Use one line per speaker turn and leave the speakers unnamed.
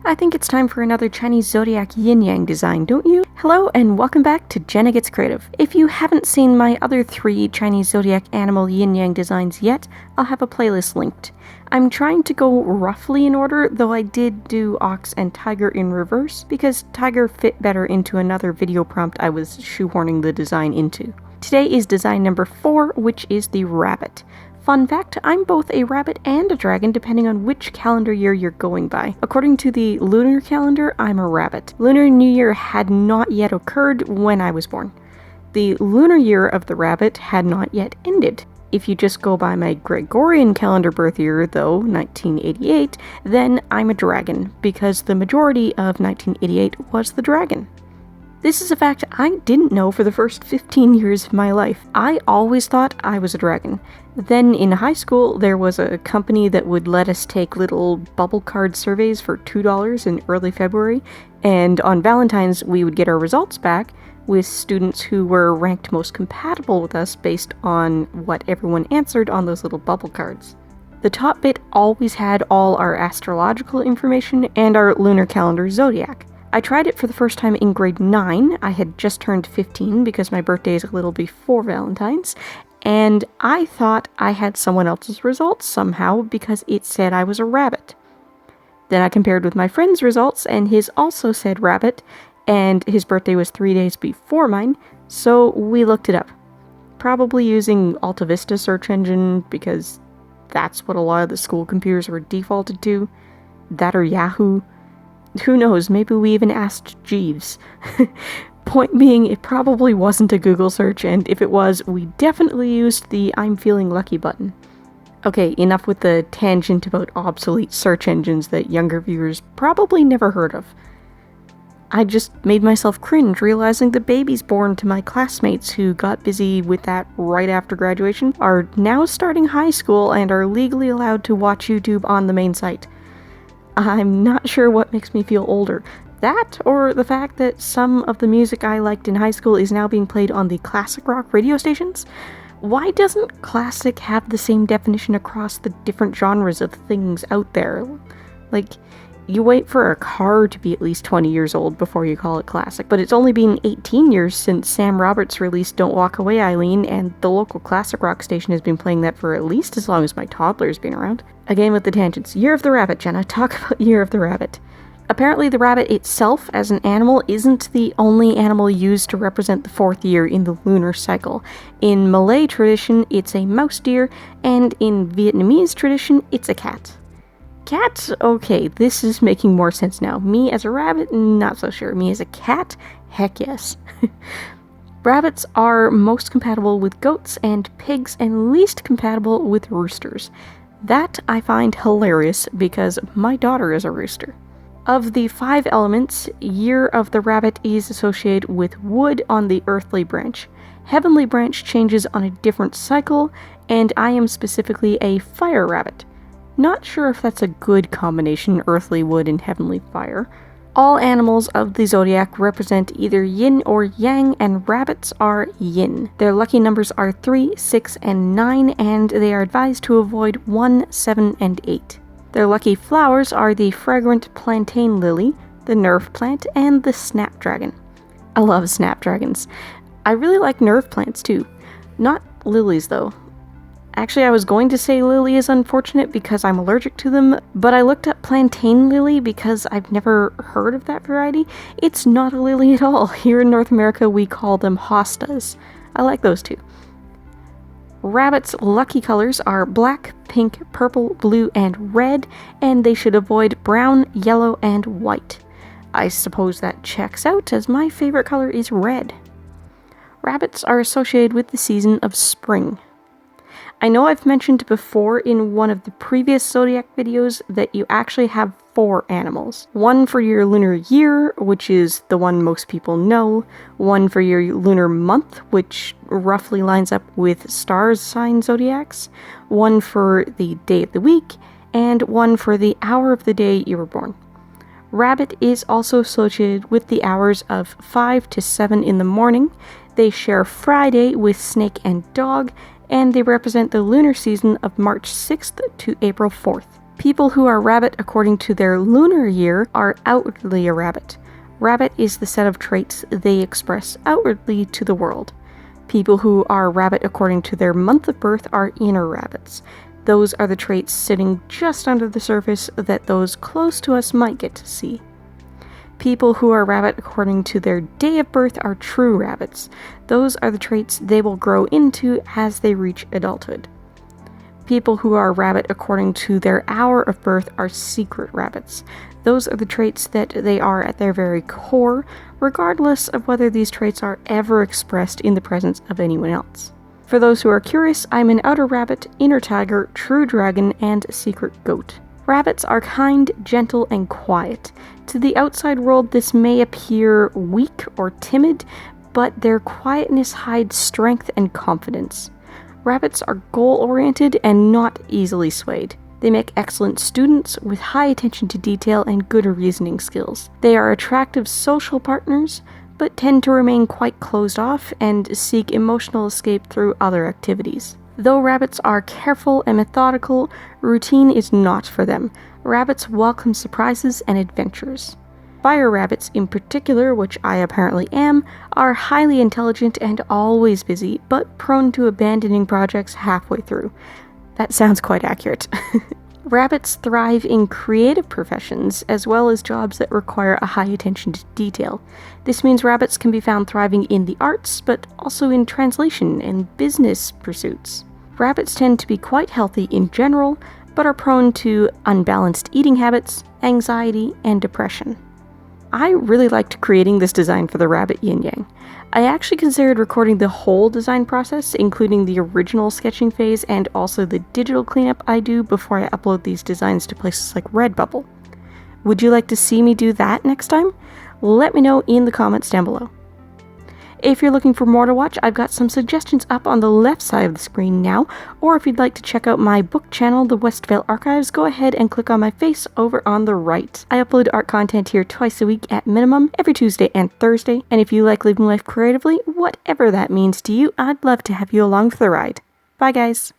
I think it's time for another Chinese zodiac yin-yang design, don't you? Hello and welcome back to Jenna Gets Creative. If you haven't seen my other 3 Chinese zodiac animal yin-yang designs yet, I'll have a playlist linked. I'm trying to go roughly in order, though I did do ox and tiger in reverse, because tiger fit better into another video prompt I was shoehorning the design into. Today is design number 4, which is the rabbit. Fun fact, I'm both a rabbit and a dragon depending on which calendar year you're going by. According to the lunar calendar, I'm a rabbit. Lunar New Year had not yet occurred when I was born. The lunar year of the rabbit had not yet ended. If you just go by my Gregorian calendar birth year, though, 1988, then I'm a dragon, because the majority of 1988 was the dragon. This is a fact I didn't know for the first 15 years of my life. I always thought I was a dragon. Then in high school, there was a company that would let us take little bubble card surveys for $2 in early February, and on Valentine's we would get our results back with students who were ranked most compatible with us based on what everyone answered on those little bubble cards. The top bit always had all our astrological information and our lunar calendar zodiac. I tried it for the first time in grade 9. I had just turned 15 because my birthday is a little before Valentine's, and I thought I had someone else's results somehow because it said I was a rabbit. Then I compared with my friend's results, and his also said rabbit, and his birthday was 3 days before mine, so we looked it up. Probably using Alta Vista search engine because that's what a lot of the school computers were defaulted to. That or Yahoo. Who knows, maybe we even asked Jeeves. Point being, it probably wasn't a Google search, and if it was, we definitely used the I'm feeling lucky button. Okay, enough with the tangent about obsolete search engines that younger viewers probably never heard of. I just made myself cringe realizing the babies born to my classmates who got busy with that right after graduation are now starting high school and are legally allowed to watch YouTube on the main site. I'm not sure what makes me feel older. That, or the fact that some of the music I liked in high school is now being played on the classic rock radio stations? Why doesn't classic have the same definition across the different genres of things out there? Like, you wait for a car to be at least 20 years old before you call it classic, but it's only been 18 years since Sam Roberts released Don't Walk Away, Eileen, and the local classic rock station has been playing that for at least as long as my toddler's been around. Again with the tangents. Year of the Rabbit, Jenna. Talk about Year of the Rabbit. Apparently the rabbit itself as an animal isn't the only animal used to represent the 4th year in the lunar cycle. In Malay tradition, it's a mouse deer, and in Vietnamese tradition, it's a cat. Cat? Okay, this is making more sense now. Me as a rabbit? Not so sure. Me as a cat? Heck yes. Rabbits are most compatible with goats and pigs and least compatible with roosters. That I find hilarious because my daughter is a rooster. Of the 5 elements, Year of the Rabbit is associated with wood on the earthly branch. Heavenly branch changes on a different cycle, and I am specifically a fire rabbit. Not sure if that's a good combination, earthly wood and heavenly fire. All animals of the zodiac represent either yin or yang, and rabbits are yin. Their lucky numbers are 3, 6, and 9, and they are advised to avoid 1, 7, and 8. Their lucky flowers are the fragrant plantain lily, the nerve plant, and the snapdragon. I love snapdragons. I really like nerve plants too. Not lilies though. Actually, I was going to say lily is unfortunate because I'm allergic to them, but I looked up plantain lily because I've never heard of that variety. It's not a lily at all. Here in North America, we call them hostas. I like those too. Rabbits' lucky colors are black, pink, purple, blue, and red, and they should avoid brown, yellow, and white. I suppose that checks out, as my favorite color is red. Rabbits are associated with the season of spring. I know I've mentioned before in one of the previous zodiac videos that you actually have 4 animals. One for your lunar year, which is the one most people know, one for your lunar month, which roughly lines up with stars sign zodiacs, one for the day of the week, and one for the hour of the day you were born. Rabbit is also associated with the hours of 5 to 7 in the morning. They share Friday with snake and dog, and they represent the lunar season of March 6th to April 4th. People who are rabbit according to their lunar year are outwardly a rabbit. Rabbit is the set of traits they express outwardly to the world. People who are rabbit according to their month of birth are inner rabbits. Those are the traits sitting just under the surface that those close to us might get to see. People who are rabbit according to their day of birth are true rabbits. Those are the traits they will grow into as they reach adulthood. People who are rabbit according to their hour of birth are secret rabbits. Those are the traits that they are at their very core, regardless of whether these traits are ever expressed in the presence of anyone else. For those who are curious, I'm an outer rabbit, inner tiger, true dragon, and secret goat. Rabbits are kind, gentle, and quiet. To the outside world, this may appear weak or timid, but their quietness hides strength and confidence. Rabbits are goal-oriented and not easily swayed. They make excellent students with high attention to detail and good reasoning skills. They are attractive social partners, but tend to remain quite closed off and seek emotional escape through other activities. Though rabbits are careful and methodical, routine is not for them. Rabbits welcome surprises and adventures. Fire rabbits in particular, which I apparently am, are highly intelligent and always busy, but prone to abandoning projects halfway through. That sounds quite accurate. Rabbits thrive in creative professions, as well as jobs that require a high attention to detail. This means rabbits can be found thriving in the arts, but also in translation and business pursuits. Rabbits tend to be quite healthy in general, but are prone to unbalanced eating habits, anxiety, and depression. I really liked creating this design for the rabbit yin yang. I actually considered recording the whole design process, including the original sketching phase and also the digital cleanup I do before I upload these designs to places like Redbubble. Would you like to see me do that next time? Let me know in the comments down below. If you're looking for more to watch, I've got some suggestions up on the left side of the screen now, or if you'd like to check out my book channel, The Westvale Archives, go ahead and click on my face over on the right. I upload art content here twice a week at minimum, every Tuesday and Thursday, and if you like living life creatively, whatever that means to you, I'd love to have you along for the ride. Bye guys!